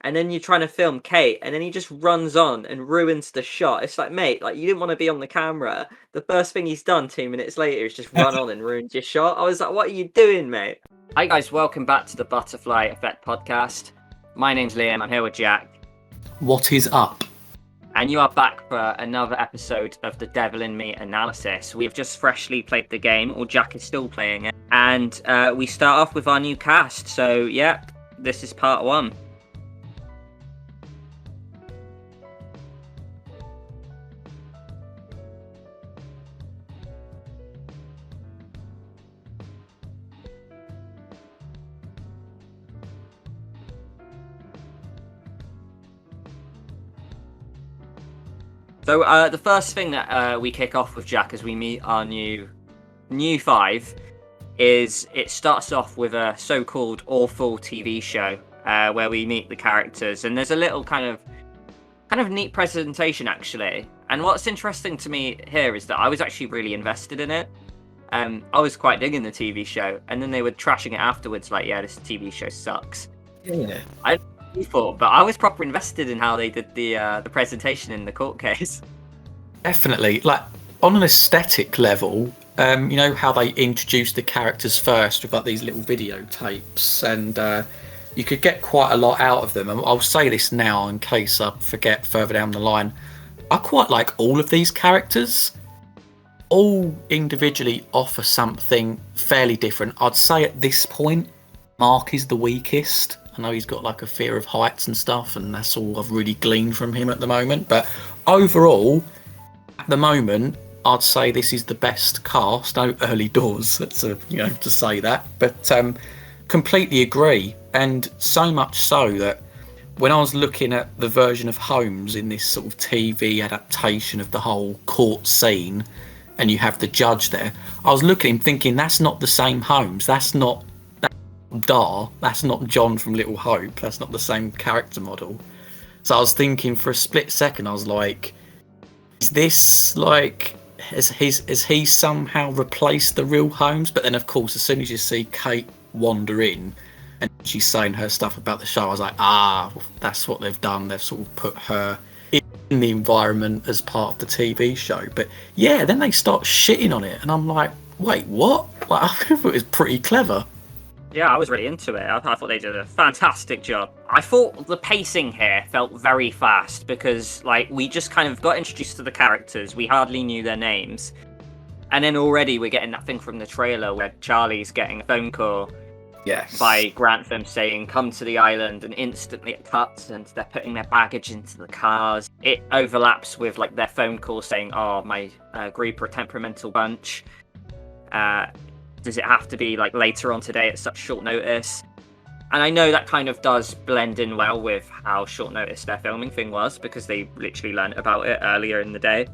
and then you're trying to film Kate, and then he just runs on and ruins the shot. It's like, mate, like you didn't want to be on the camera. The first thing he's done 2 minutes later is just run on and ruined your shot. I was like, what are you doing, mate? Hi guys, welcome back to the Butterfly Effect podcast. My name's Liam, I'm here with Jack. What is up? And you are back for another episode of the Devil in Me analysis. We've just freshly played the game, or Jack is still playing it. And we start off with our new cast. So, yeah, this is part one. So the first thing that we kick off with, Jack, as we meet our new five, is it starts off with a so-called awful TV show where we meet the characters, and there's a little kind of neat presentation actually. And what's interesting to me here is that I was actually really invested in it. I was quite digging the TV show, and then they were trashing it afterwards, like, yeah, this TV show sucks. Yeah. But I was proper invested in how they did the presentation in the court case. Definitely. Like, on an aesthetic level, you know how they introduced the characters first with like these little videotapes, and you could get quite a lot out of them. And I'll say this now in case I forget further down the line. I quite like all of these characters. All individually offer something fairly different. I'd say at this point, Mark is the weakest. I know he's got like a fear of heights and stuff, and that's all I've really gleaned from him at the moment. But overall, at the moment, I'd say this is the best cast. No early doors, to say that. But completely agree, and so much so that when I was looking at the version of Holmes in this sort of TV adaptation of the whole court scene, and you have the judge there, I was looking at him thinking, that's not the same Holmes. That's not that's not John from Little Hope. That's not the same character model. So I was thinking for a split second, I was like, is this like, has he somehow replaced the real Holmes? But then of course, as soon as you see Kate wander in and she's saying her stuff about the show, I was like, that's what they've done. They've sort of put her in the environment as part of the TV show. But yeah, then they start shitting on it, and I'm like, wait, what? Like, I thought it was pretty clever. Yeah, I was really into it. I thought they did a fantastic job. I thought the pacing here felt very fast because, like, we just kind of got introduced to the characters. We hardly knew their names. And then already we're getting that thing from the trailer where Charlie's getting a phone call by Grantham saying, come to the island, and instantly it cuts and they're putting their baggage into the cars. It overlaps with, like, their phone call saying, my group are a temperamental bunch. Does it have to be like later on today at such short notice? And I know that kind of does blend in well with how short notice their filming thing was, because they literally learned about it earlier in the day.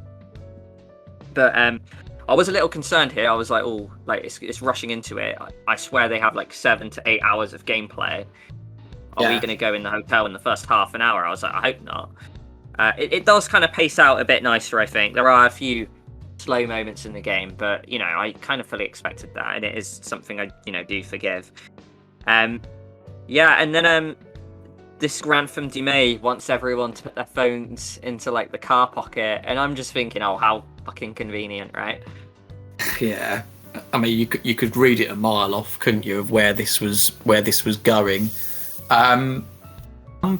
But I was a little concerned here. I was like, it's rushing into it. I swear they have like 7 to 8 hours of gameplay. Are we going to go in the hotel in the first half an hour? I was like, I hope not. It does kind of pace out a bit nicer, I think. There are a few slow moments in the game, but I kind of fully expected that, and it is something I do forgive. And then this Grantham Du'Met wants everyone to put their phones into like the car pocket, and I'm just thinking, how fucking convenient, right? Yeah, I mean, you could read it a mile off, couldn't you, of where this was going. I'm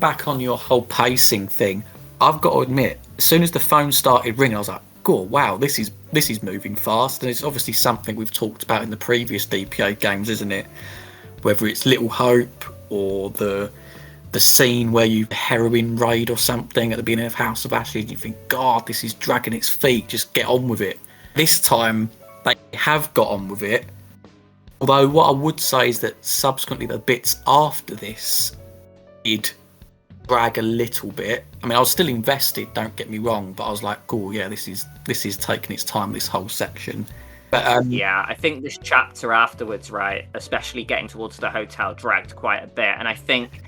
back on your whole pacing thing. I've got to admit, as soon as the phone started ringing, I was like, oh wow, this is moving fast. And it's obviously something we've talked about in the previous DPA games, isn't it? Whether it's Little Hope or the scene where you heroin raid or something at the beginning of House of Ashes, you think, God, this is dragging its feet, just get on with it. This time they have got on with it, although what I would say is that subsequently the bits after this did drag a little bit. I mean, I was still invested, don't get me wrong, but I was like, oh yeah, this is taking its time, this whole section. But I think this chapter afterwards, right, especially getting towards the hotel, dragged quite a bit, and I think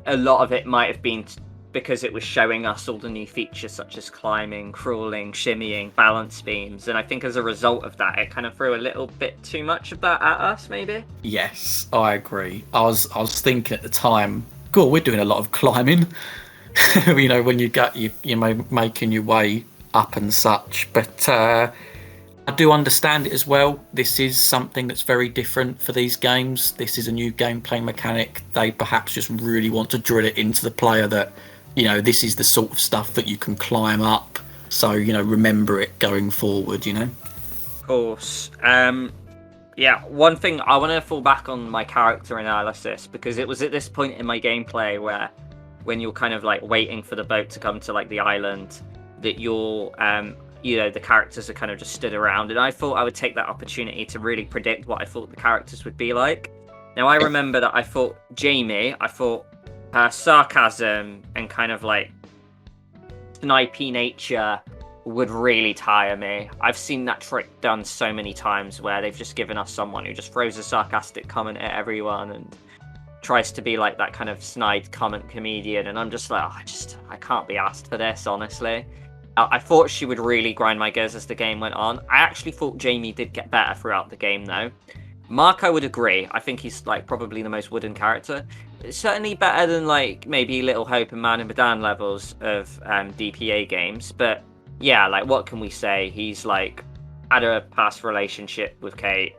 a lot of it might have been because it was showing us all the new features such as climbing, crawling, shimmying, balance beams, and I think as a result of that, it kind of threw a little bit too much of that at us, maybe. Yes, I agree. I was thinking at the time, God, we're doing a lot of climbing. You know, when you're making your way up and such. But I do understand it as well. This is something that's very different for these games. This is a new gameplay mechanic. They perhaps just really want to drill it into the player that, you know, this is the sort of stuff that you can climb up. So, you know, remember it going forward, you know? Of course. Yeah, one thing, I want to fall back on my character analysis, because it was at this point in my gameplay where, when you're kind of like waiting for the boat to come to like the island, that you're you know, the characters are kind of just stood around, and I thought I would take that opportunity to really predict what I thought the characters would be like. Now, I remember that I thought her sarcasm and kind of like snipey nature would really tire me. I've seen that trick done so many times where they've just given us someone who just throws a sarcastic comment at everyone and tries to be like that kind of snide comment comedian, and I'm just like, I can't be asked for this, honestly. I thought she would really grind my gears as the game went on. I actually thought Jamie did get better throughout the game, though. Mark, I would agree. I think he's like probably the most wooden character. It's certainly better than like maybe Little Hope and Man in Medan levels of DPA games. But yeah, like what can we say? He's like had a past relationship with Kate.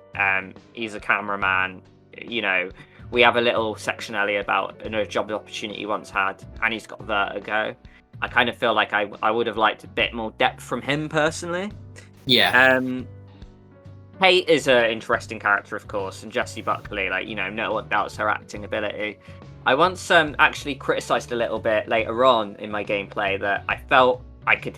He's a cameraman. You know, we have a little section earlier about a job opportunity he once had, and he's got vertigo. I kind of feel like I would have liked a bit more depth from him personally. Yeah. Kate is an interesting character, of course, and Jessie Buckley, like, you know, no one doubts her acting ability. I once actually criticised a little bit later on in my gameplay that I felt I could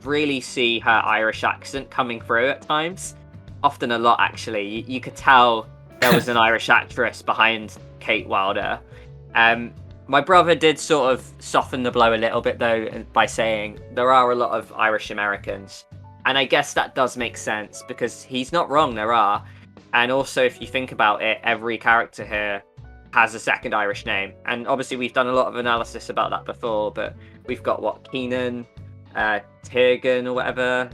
really see her Irish accent coming through at times. Often a lot, actually. You could tell there was an Irish actress behind Kate Wilder. My brother did sort of soften the blow a little bit, though, by saying there are a lot of Irish Americans. And I guess that does make sense, because he's not wrong, there are. And also, if you think about it, every character here has a second Irish name. And obviously, we've done a lot of analysis about that before, but we've got, Keenan, Tegan or whatever,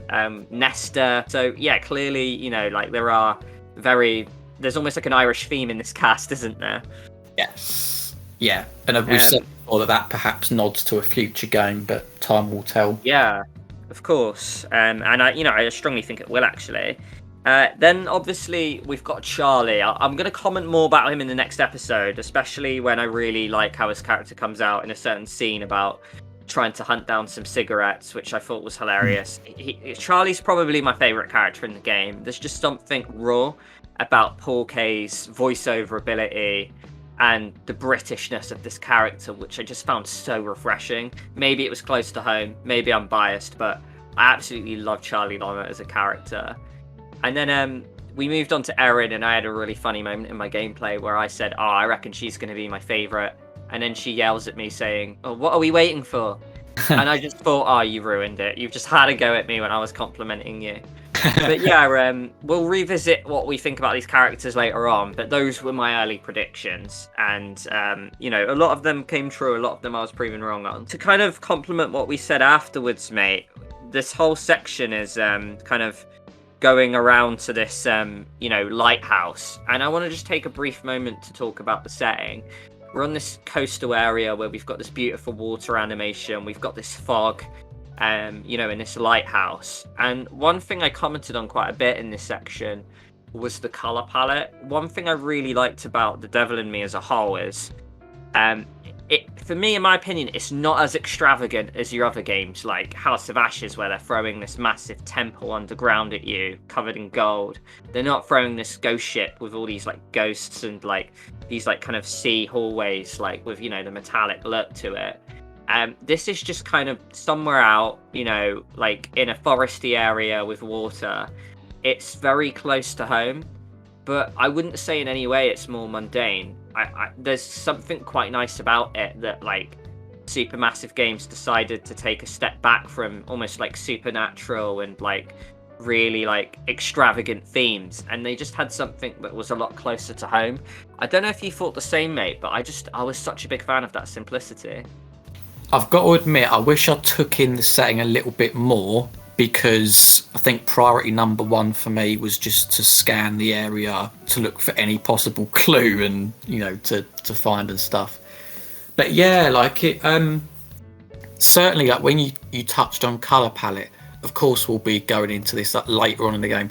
Nesta. So, yeah, clearly, you know, like, there's almost like an Irish theme in this cast, isn't there? Yes. Yeah, and we've said before that perhaps nods to a future game, but time will tell. Yeah, of course. And I strongly think it will, actually. Then, obviously, we've got Charlie. I'm going to comment more about him in the next episode, especially when I really like how his character comes out in a certain scene about trying to hunt down some cigarettes, which I thought was hilarious. Charlie's probably my favourite character in the game. There's just something raw about Paul Kaye's voiceover ability and the Britishness of this character, which I just found so refreshing. Maybe it was close to home, maybe I'm biased, but I absolutely love Charlie Lommett as a character. And then we moved on to Erin, and I had a really funny moment in my gameplay where I said, I reckon she's going to be my favourite. And then she yells at me saying, what are we waiting for? And I just thought, you ruined it. You've just had a go at me when I was complimenting you. But yeah, we'll revisit what we think about these characters later on, but those were my early predictions, and you know, a lot of them came true, a lot of them I was proven wrong on. To kind of complement what we said afterwards, mate, this whole section is kind of going around to this you know, lighthouse, and I want to just take a brief moment to talk about the setting. We're on this coastal area where we've got this beautiful water animation, we've got this fog, you know, in this lighthouse. And one thing I commented on quite a bit in this section was the color palette. One thing I really liked about The Devil in Me as a whole is, for me, in my opinion, it's not as extravagant as your other games like House of Ashes, where they're throwing this massive temple underground at you covered in gold. They're not throwing this ghost ship with all these like ghosts and like these like kind of sea hallways, like with, you know, the metallic look to it. This is just kind of somewhere out, you know, like in a foresty area with water. It's very close to home, but I wouldn't say in any way it's more mundane. There's something quite nice about it that like Supermassive Games decided to take a step back from almost like supernatural and like really like extravagant themes, and they just had something that was a lot closer to home. I don't know if you thought the same, mate, but I was such a big fan of that simplicity. I've got to admit, I wish I took in the setting a little bit more, because I think priority number one for me was just to scan the area to look for any possible clue and, you know, to find and stuff. But yeah, like it. Certainly, like when you touched on color palette, of course we'll be going into this like, later on in the game.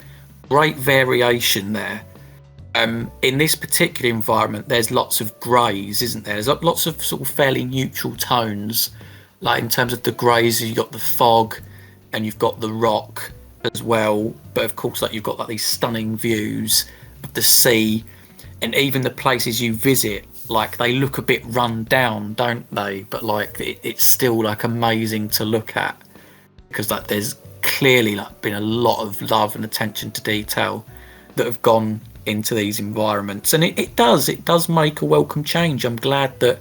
Great variation there. In this particular environment, there's lots of greys, isn't there? There's lots of sort of fairly neutral tones. Like in terms of the greys, you've got the fog, and you've got the rock as well. But of course, like you've got like these stunning views of the sea, and even the places you visit, like they look a bit run down, don't they? But like it's still like amazing to look at because like there's clearly like been a lot of love and attention to detail that have gone into these environments, and it does make a welcome change. I'm glad that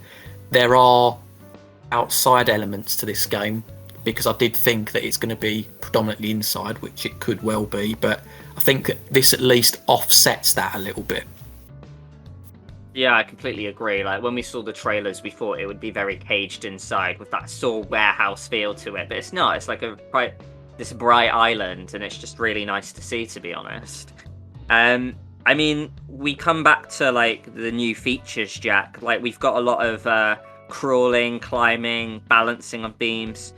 there are outside elements to this game because I did think that it's going to be predominantly inside, which it could well be, but I think that this at least offsets that a little bit. Yeah, I completely agree. Like when we saw the trailers, we thought it would be very caged inside with that sort of warehouse feel to it, but it's not. It's like this bright island, and it's just really nice to see, to be honest. I mean, we come back to like the new features, Jack. Like we've got a lot of crawling, climbing, balancing on beams,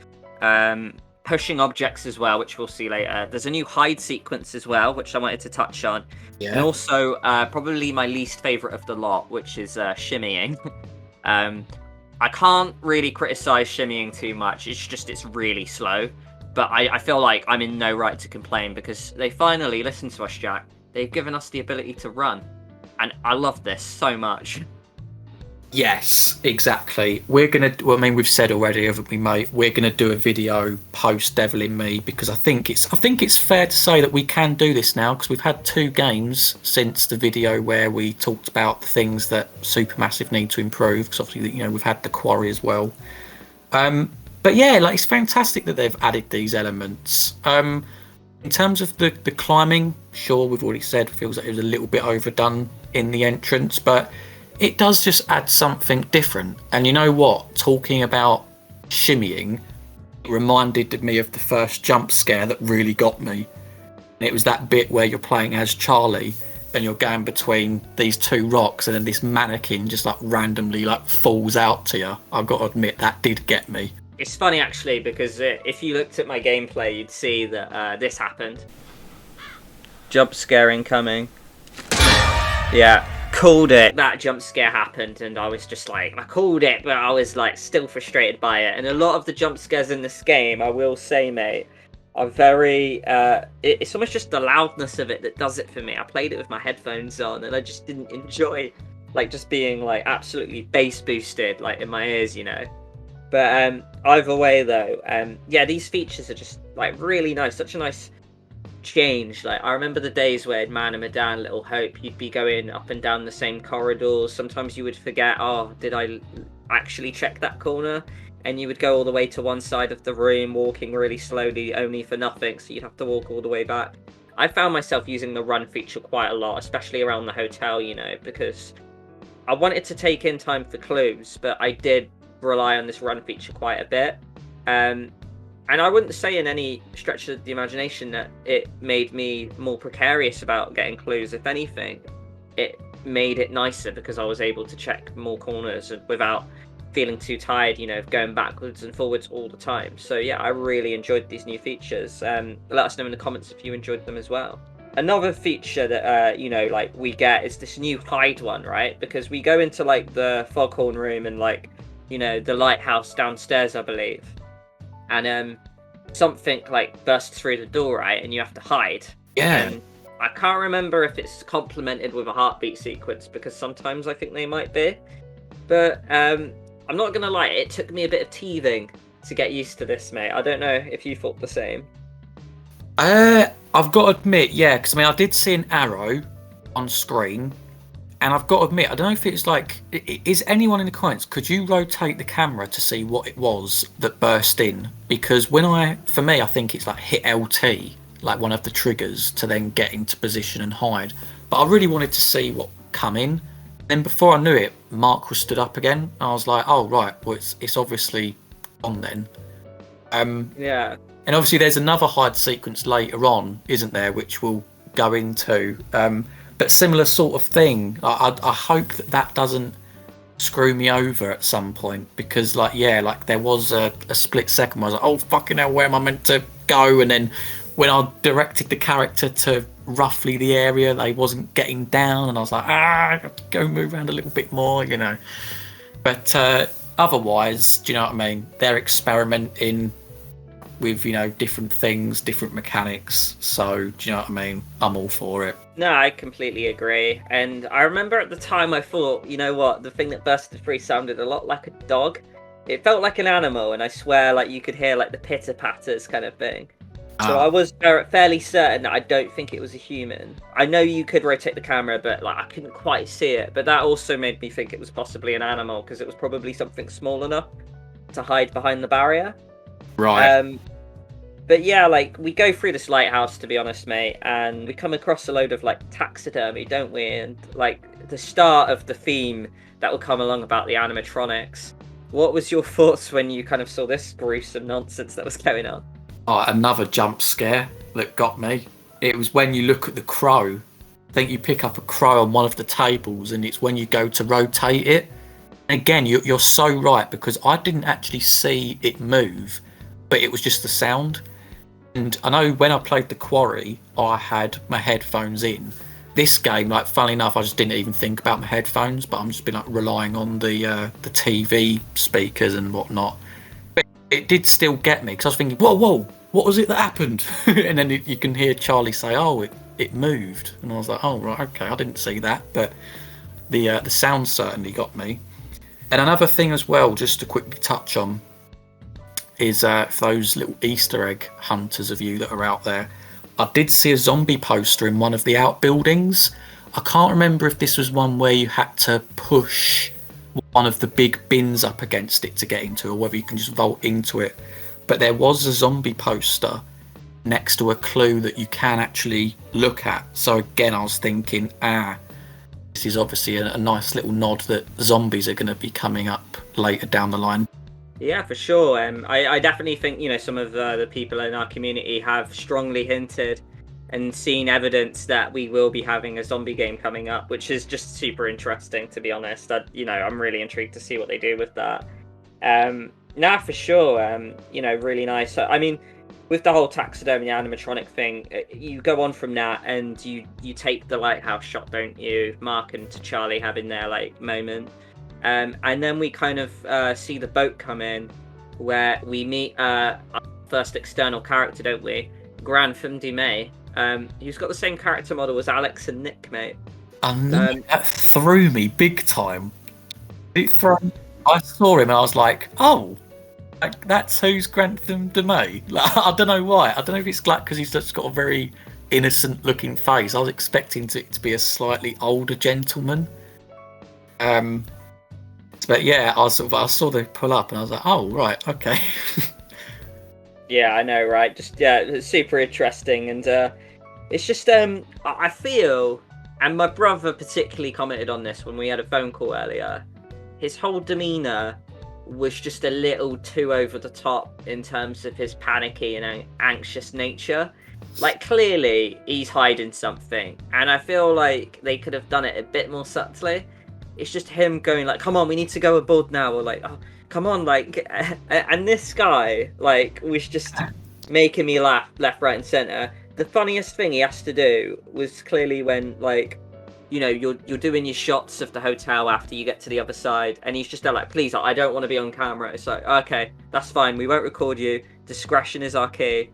pushing objects as well, which we'll see later. There's a new hide sequence as well, which I wanted to touch on. Yeah. And also probably my least favorite of the lot, which is shimmying. I can't really criticize shimmying too much. It's really slow. But I feel like I'm in no right to complain because they finally listened to us, Jack. They've given us the ability to run. And I love this so much. Yes, exactly. We're going to, well, I mean, we've said already, haven't we, mate? We're going to do a video post Devil in Me because I think it's fair to say that we can do this now because we've had 2 games since the video where we talked about the things that Supermassive need to improve because obviously, you know, we've had the Quarry as well. But yeah, like it's fantastic that they've added these elements. In terms of the climbing, sure, we've already said feels like it was a little bit overdone in the entrance, but it does just add something different. And you know what? Talking about shimmying, it reminded me of the first jump scare that really got me. And it was that bit where you're playing as Charlie and you're going between these 2 rocks and then this mannequin just like randomly like falls out to you. I've got to admit that did get me. It's funny actually because if you looked at my gameplay, you'd see that this happened. Jump scare incoming. Yeah, called it. That jump scare happened, and I was just like, I called it, but I was like still frustrated by it. And a lot of the jump scares in this game, I will say, mate, are very. It's almost just the loudness of it that does it for me. I played it with my headphones on, and I just didn't enjoy like just being like absolutely bass boosted like in my ears, you know. But either way though, yeah, these features are just like really nice, such a nice change. Like I remember the days where Man and Medan, Little Hope, you'd be going up and down the same corridors. Sometimes you would forget, oh, did I actually check that corner? And you would go all the way to one side of the room, walking really slowly, only for nothing, so you'd have to walk all the way back. I found myself using the run feature quite a lot, especially around the hotel, you know, because I wanted to take in time for clues, but I did rely on this run feature quite a bit. And I wouldn't say in any stretch of the imagination that it made me more precarious about getting clues. If anything, it made it nicer because I was able to check more corners without feeling too tired, you know, going backwards and forwards all the time. So yeah, I really enjoyed these new features. Let us know in the comments if you enjoyed them as well. Another feature that you know, like we get is this new hide one, right? Because we go into like the foghorn room and like, you know, the lighthouse downstairs, I believe, and something like bursts through the door, right? And you have to hide. Yeah. And I can't remember if it's complemented with a heartbeat sequence because sometimes I think they might be, but I'm not gonna lie, it took me a bit of teething to get used to this, mate. I don't know if you thought the same. I've got to admit, yeah, because I mean, I did see an arrow on screen, and I've got to admit, I don't know if it's like, is anyone in the comments, could you rotate the camera to see what it was that burst in? Because for me, I think it's like hit LT, like one of the triggers to then get into position and hide. But I really wanted to see what come in. Then before I knew it, Mark was stood up again. I was like, oh, right, well, it's obviously on then. Yeah. And obviously there's another hide sequence later on, isn't there, which we'll go into. But similar sort of thing. I hope that doesn't screw me over at some point, because like there was a split second where I was like, oh fucking hell, where am I meant to go? And then when I directed the character to roughly the area they wasn't getting down, and I was like, I have to go move around a little bit more, you know. But otherwise, do you know what I mean? They're experimenting with, you know, different things, different mechanics. So, do you know what I mean? I'm all for it. No, I completely agree. And I remember at the time I thought, you know what, the thing that bursted free sounded a lot like a dog. It felt like an animal, and I swear, like, you could hear like the pitter patters kind of thing. So I was fairly certain that I don't think it was a human. I know you could rotate the camera, but like I couldn't quite see it. But that also made me think it was possibly an animal, because it was probably something small enough to hide behind the barrier. Right. But yeah, like, we go through this lighthouse, to be honest, mate, and we come across a load of like taxidermy, don't we? And like the start of the theme that will come along about the animatronics. What was your thoughts when you kind of saw this gruesome nonsense that was going on? Oh, another jump scare that got me. It was when you look at the crow. I think you pick up a crow on one of the tables, and it's when you go to rotate it. Again, you're so right, because I didn't actually see it move, but it was just the sound. And I know when I played The Quarry, I had my headphones in. This game, like, funnily enough, I just didn't even think about my headphones, but I'm just been like relying on the TV speakers and whatnot. But it did still get me, because I was thinking, whoa, what was it that happened? And then you can hear Charlie say, oh, it moved. And I was like, oh, right, okay, I didn't see that. But the sound certainly got me. And another thing as well, just to quickly touch on, is for those little Easter egg hunters of you that are out there, I did see a zombie poster in one of the outbuildings. I can't remember if this was one where you had to push one of the big bins up against it to get into, or whether you can just vault into it. But there was a zombie poster next to a clue that you can actually look at. So again, I was thinking, this is obviously a nice little nod that zombies are going to be coming up later down the line. Yeah, for sure. I definitely think, you know, some of the people in our community have strongly hinted and seen evidence that we will be having a zombie game coming up, which is just super interesting, to be honest. I'm really intrigued to see what they do with that. For sure. Really nice. I mean, with the whole taxidermy animatronic thing, you go on from that, and you take the lighthouse shot, don't you? Mark and Charlie having their like moment. And then we kind of see the boat come in, where we meet our first external character, don't we? Grantham Du'Met, who's got the same character model as Alex and Nick, mate. That threw me big time. I saw him and I was like, oh, like, that's who's Grantham Du'Met. Like, I don't know why. I don't know if it's like because he's just got a very innocent looking face. I was expecting it to be a slightly older gentleman. But yeah, I saw they pull up and I was like, oh, right, okay. Yeah, I know, right? Just, yeah, it's super interesting. And it's just, I feel, and my brother particularly commented on this when we had a phone call earlier, his whole demeanour was just a little too over the top in terms of his panicky and anxious nature. Like, clearly, he's hiding something. And I feel like they could have done it a bit more subtly. It's just him going like, come on, we need to go aboard now, or like, oh, come on, like, and this guy, like, was just making me laugh left, right, and centre. The funniest thing he has to do was clearly when, like, you know, you're doing your shots of the hotel after you get to the other side, and he's just there like, please, I don't want to be on camera. It's like, okay, that's fine, we won't record you, discretion is our key.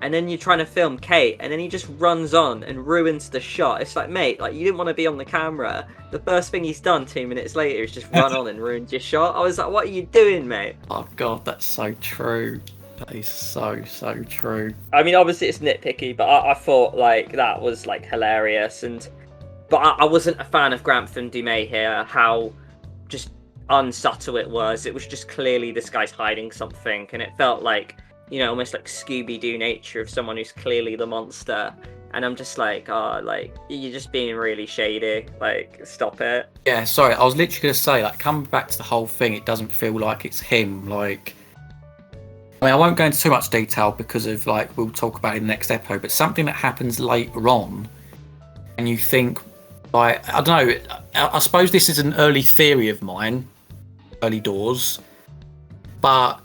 And then you're trying to film Kate, and then he just runs on and ruins the shot. It's like, mate, like, you didn't want to be on the camera. The first thing he's done 2 minutes later is just run on and ruined your shot. I was like, what are you doing, mate? Oh, God, that's so true. That is so true. I mean, obviously it's nitpicky, but I thought, like, that was, like, hilarious. But I wasn't a fan of Grantham Du'Met here, how just unsubtle it was. It was just clearly this guy's hiding something, and it felt like, you know, almost like Scooby-Doo nature of someone who's clearly the monster. And I'm just like, oh, like, you're just being really shady. Like, stop it. Yeah, sorry, I was literally going to say, like, coming back to the whole thing, it doesn't feel like it's him. Like, I mean, I won't go into too much detail because of, like, we'll talk about it in the next episode, but something that happens later on, and you think, I don't know. I suppose this is an early theory of mine, early doors, but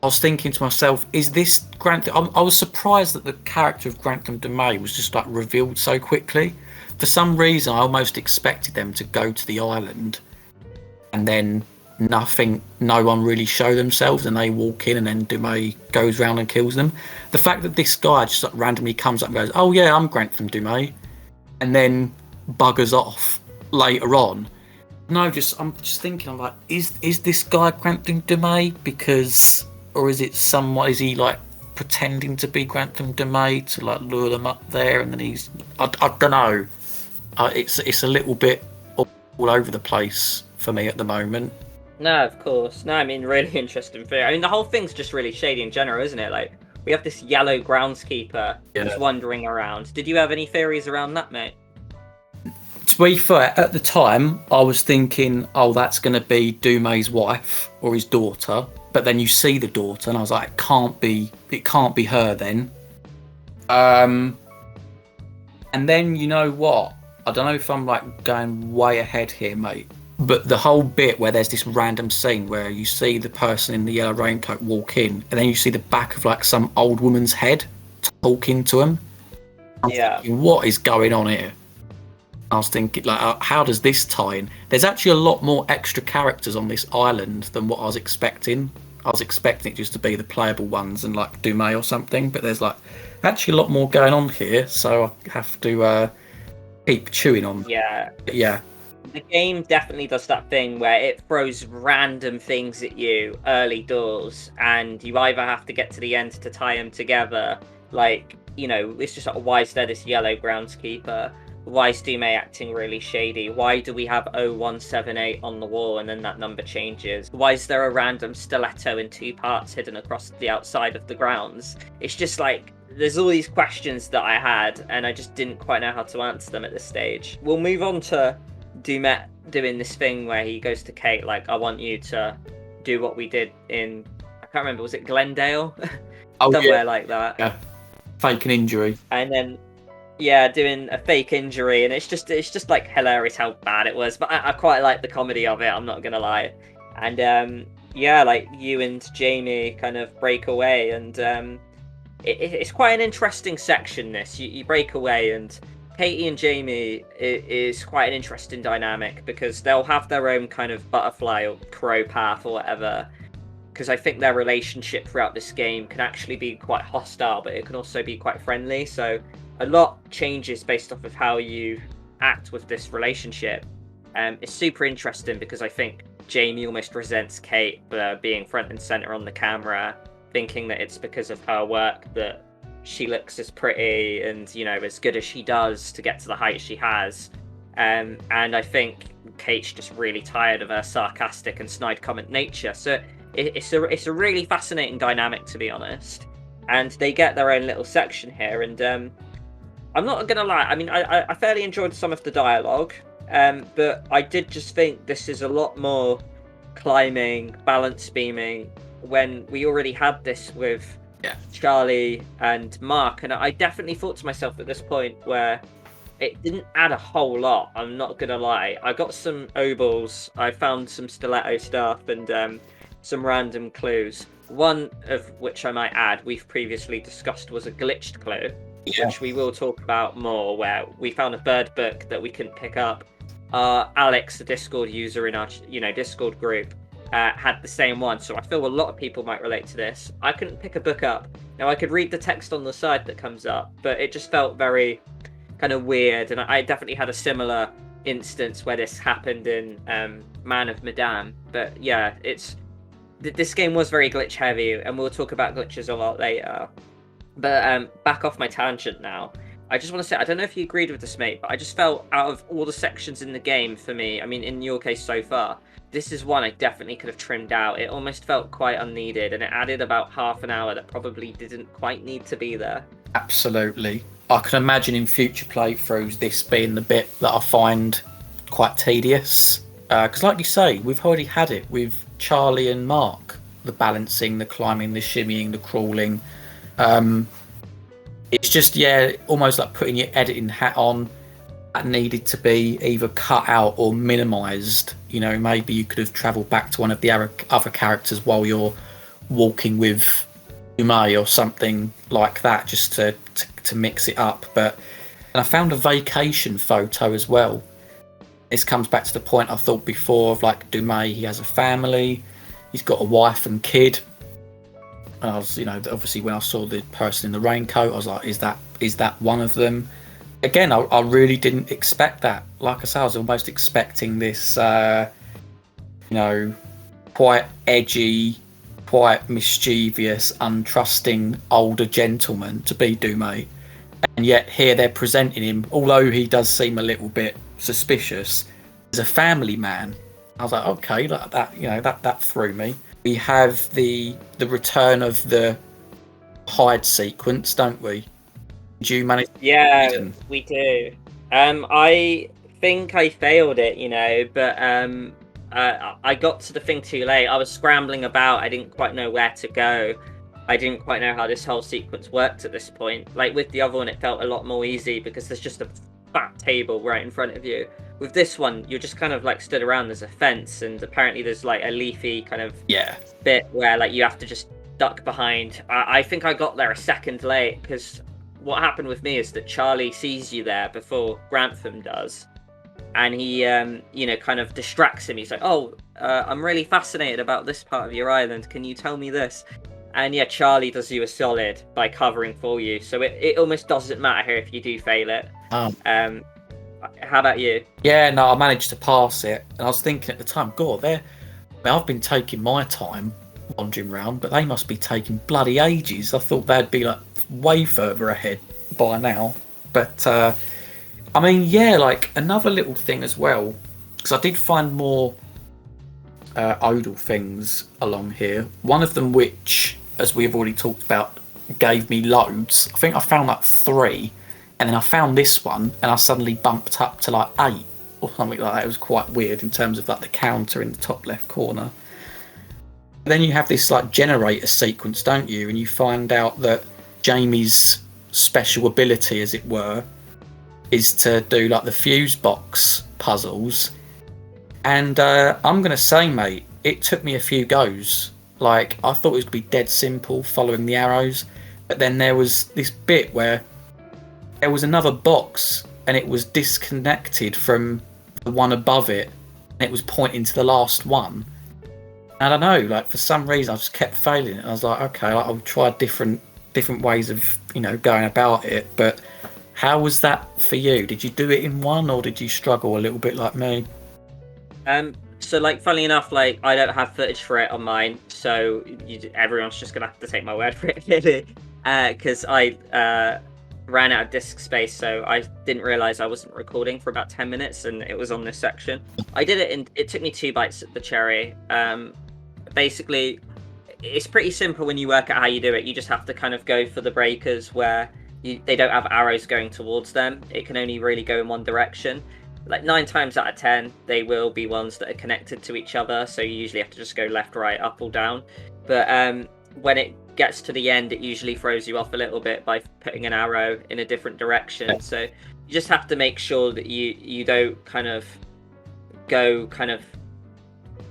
I was thinking to myself, is this Grantham? I was surprised that the character of Grantham Du'Met was just like revealed so quickly. For some reason, I almost expected them to go to the island and then no one really show themselves, and they walk in, and then Du'Met goes round and kills them. The fact that this guy just like randomly comes up and goes, "Oh yeah, I'm Grantham Du'Met," and then buggers off later on. No, I'm just thinking, I'm like, is this guy Grantham Du'Met? Because, or is it someone? Is he like pretending to be Grantham Du'Met to like lure them up there, and then I don't know. It's a little bit all over the place for me at the moment. No, of course. No, I mean, really interesting theory. I mean, the whole thing's just really shady in general, isn't it? Like, we have this yellow groundskeeper who's wandering around. Did you have any theories around that, mate? To be fair, at the time, I was thinking, oh, that's going to be Du'Met's wife or his daughter. But then you see the daughter, and I was like, it can't be her then. And then, you know what? I don't know if I'm like going way ahead here, mate. But the whole bit where there's this random scene where you see the person in the yellow raincoat walk in, and then you see the back of like some old woman's head talking to him. I'm thinking, what is going on here? I was thinking, like, how does this tie in? There's actually a lot more extra characters on this island than what I was expecting. I was expecting it just to be the playable ones and like Du'Met or something, but there's like actually a lot more going on here, so I have to keep chewing on. Yeah. The game definitely does that thing where it throws random things at you early doors, and you either have to get to the end to tie them together. Like, you know, it's just like, why is there this yellow groundskeeper? Why is Du'Met acting really shady? Why do we have 0178 on the wall and then that number changes? Why is there a random stiletto in 2 parts hidden across the outside of the grounds? It's just like, there's all these questions that I had, and I just didn't quite know how to answer them at this stage. We'll move on to Du'Met doing this thing where he goes to Kate, like, I want you to do what we did in, I can't remember, was it Glendale? Somewhere like that. Yeah. Fake an injury. And then, doing a fake injury, and it's just like hilarious how bad it was. But I quite like the comedy of it, I'm not gonna lie. And like you and Jamie kind of break away, and it's quite an interesting section. This you break away, and Katie and Jamie is quite an interesting dynamic because they'll have their own kind of butterfly or crow path or whatever. Because I think their relationship throughout this game can actually be quite hostile, but it can also be quite friendly. So a lot changes based off of how you act with this relationship. It's super interesting because I think Jamie almost resents Kate for being front and center on the camera, thinking that it's because of her work that she looks as pretty and, you know, as good as she does to get to the height she has. And I think Kate's just really tired of her sarcastic and snide comment nature. So it's a really fascinating dynamic, to be honest. And they get their own little section here, and I'm not gonna lie, I mean, I fairly enjoyed some of the dialogue, but I did just think this is a lot more climbing, balance beaming, when we already had this with Charlie and Mark. And I definitely thought to myself at this point where it didn't add a whole lot, I'm not gonna lie. I got some obols, I found some stiletto stuff, and some random clues. One of which I might add, we've previously discussed, was a glitched clue, which we will talk about more, where we found a bird book that we couldn't pick up. Alex, the Discord user in our Discord group, had the same one, so I feel a lot of people might relate to this. I couldn't pick a book up. Now, I could read the text on the side that comes up, but it just felt very kind of weird, and I definitely had a similar instance where this happened in Man of Medan. But yeah, this game was very glitch heavy, and we'll talk about glitches a lot later. But back off my tangent now. I just want to say, I don't know if you agreed with this, mate, but I just felt out of all the sections in the game, for me, I mean, in your case so far, this is one I definitely could have trimmed out. It almost felt quite unneeded, and it added about half an hour that probably didn't quite need to be there. Absolutely. I can imagine in future playthroughs this being the bit that I find quite tedious. Because like you say, we've already had it with Charlie and Mark. The balancing, the climbing, the shimmying, the crawling. It's just, almost like putting your editing hat on that needed to be either cut out or minimized. You know, maybe you could have traveled back to one of the other characters while you're walking with Du'Met or something like that, just to mix it up. But and I found a vacation photo as well. This comes back to the point I thought before of like Du'Met, he has a family, he's got a wife and kid. And I was, you know, obviously when I saw the person in the raincoat, I was like, is that one of them? Again, I really didn't expect that. Like I said, I was almost expecting this, you know, quite edgy, quite mischievous, untrusting older gentleman to be Du'Met. And yet here they're presenting him, although he does seem a little bit suspicious, as a family man. I was like, okay, that you know, that threw me. We have the return of the hide sequence, don't we? Did you manage? Yeah, we do. I think I failed it, you know, but I got to the thing too late. I was scrambling about. I didn't quite know where to go. I didn't quite know how this whole sequence worked at this point. Like with the other one, it felt a lot more easy because there's just a fat table right in front of you. With this one, you're just kind of like stood around. There's a fence, and apparently there's like a leafy kind of bit where like you have to just duck behind. I think I got there a second late because what happened with me is that Charlie sees you there before Grantham does, and he you know, kind of distracts him. He's like, oh, I'm really fascinated about this part of your island, can you tell me this? And yeah, Charlie does you a solid by covering for you, so it almost doesn't matter here if you do fail it. How about you? Yeah, no, I managed to pass it, and I was thinking at the time, God, I've been taking my time wandering around, but they must be taking bloody ages. I thought they'd be like way further ahead by now. But I mean, yeah, like another little thing as well, because I did find more odal things along here. One of them, which, as we've already talked about, gave me loads. I think I found like 3, and then I found this one, and I suddenly bumped up to like 8 or something like that. It was quite weird in terms of like the counter in the top left corner. Then you have this like generator sequence, don't you? And you find out that Jamie's special ability, as it were, is to do like the fuse box puzzles. And I'm going to say, mate, it took me a few goes. Like, I thought it was going to be dead simple following the arrows. But then there was this bit where there was another box and it was disconnected from the one above it. And it was pointing to the last one. I don't know, like for some reason I just kept failing it. I was like, okay, like, I'll try different ways of, you know, going about it. But how was that for you? Did you do it in one, or did you struggle a little bit like me? So like, funnily enough, like I don't have footage for it on mine, so everyone's just gonna have to take my word for it, really, because I ran out of disk space, so I didn't realize I wasn't recording for about 10 minutes, and it was on this section. I did it, and it took me 2 bites at the cherry. Basically, it's pretty simple when you work out how you do it. You just have to kind of go for the breakers where they don't have arrows going towards them. It can only really go in one direction. Like 9 times out of 10, they will be ones that are connected to each other, so you usually have to just go left, right, up, or down. But when it gets to the end, it usually throws you off a little bit by putting an arrow in a different direction. So you just have to make sure that you don't kind of go kind of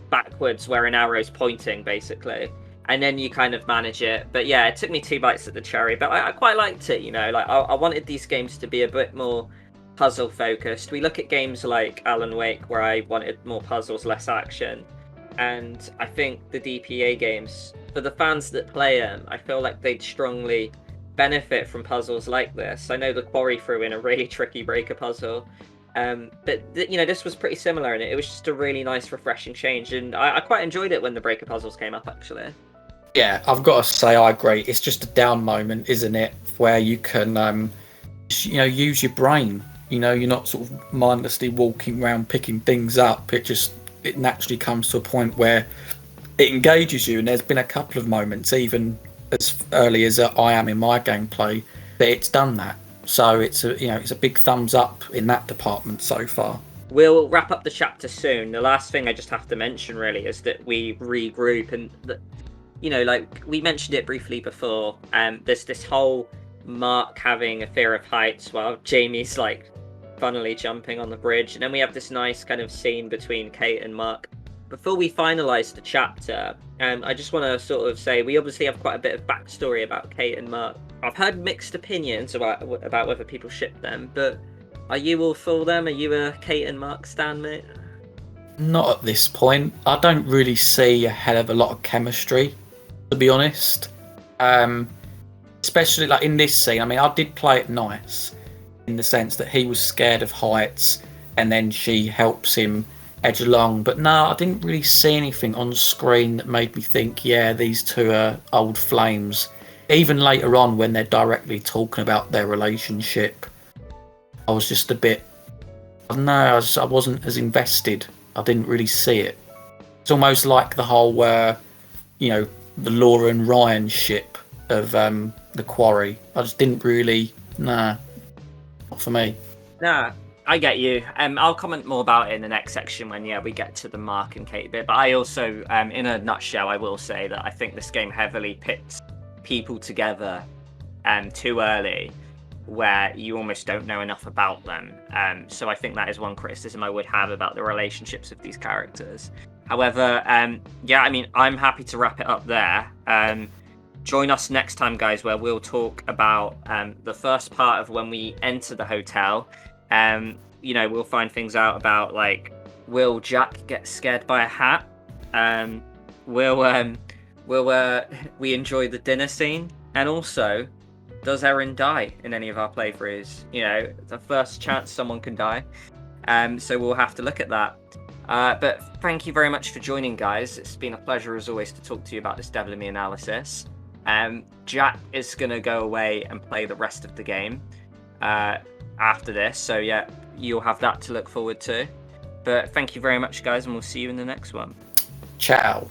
backwards where an arrow's pointing, basically, and then you kind of manage it. But yeah, it took me 2 bites at the cherry, but I quite liked it, you know. Like I wanted these games to be a bit more puzzle focused. We look at games like Alan Wake, where I wanted more puzzles, less action, and I think the DPA games, for the fans that play them, I feel like they'd strongly benefit from puzzles like this. I know the Quarry threw in a really tricky breaker puzzle, but you know, this was pretty similar, and it was just a really nice, refreshing change, and I quite enjoyed it when the breaker puzzles came up, actually. Yeah, I've got to say I agree. It's just a down moment, isn't it, where you can you know, use your brain. You know, you're not sort of mindlessly walking around picking things up. It naturally comes to a point where it engages you, and there's been a couple of moments, even as early as I am in my gameplay, that it's done that. So it's a big thumbs up in that department so far. We'll wrap up the chapter soon. The last thing I just have to mention really is that we regroup, and you know, like we mentioned it briefly before. There's this whole Mark having a fear of heights while Jamie's like funnily jumping on the bridge, and then we have this nice kind of scene between Kate and Mark. Before we finalise the chapter, I just want to sort of say we obviously have quite a bit of backstory about Kate and Mark. I've heard mixed opinions about whether people ship them, but are you all for them? Are you a Kate and Mark stan, mate? Not at this point. I don't really see a hell of a lot of chemistry, to be honest. Especially like in this scene. I mean, I did play it nice in the sense that he was scared of heights and then she helps him edge along. But no, I didn't really see anything on screen that made me think, yeah, these two are old flames. Even later on when they're directly talking about their relationship, I was just a bit, I don't know, I wasn't as invested. I didn't really see it. It's almost like the whole, you know, the Laura and Ryan ship of the Quarry. I just didn't really, not for me. Nah, I get you. I'll comment more about it in the next section when we get to the Mark and Kate bit. But I also, in a nutshell, I will say that I think this game heavily pits people together too early, where you almost don't know enough about them. So I think that is one criticism I would have about the relationships of these characters. However, I mean, I'm happy to wrap it up there. Join us next time, guys, where we'll talk about the first part of when we enter the hotel. You know, we'll find things out about, like, will Jack get scared by a hat? Will we enjoy the dinner scene? And also, does Erin die in any of our playthroughs? You know, the first chance someone can die. So we'll have to look at that. But thank you very much for joining, guys. It's been a pleasure, as always, to talk to you about this Devil in Me analysis. Jack is going to go away and play the rest of the game after this. So, yeah, you'll have that to look forward to. But thank you very much, guys, and we'll see you in the next one. Ciao.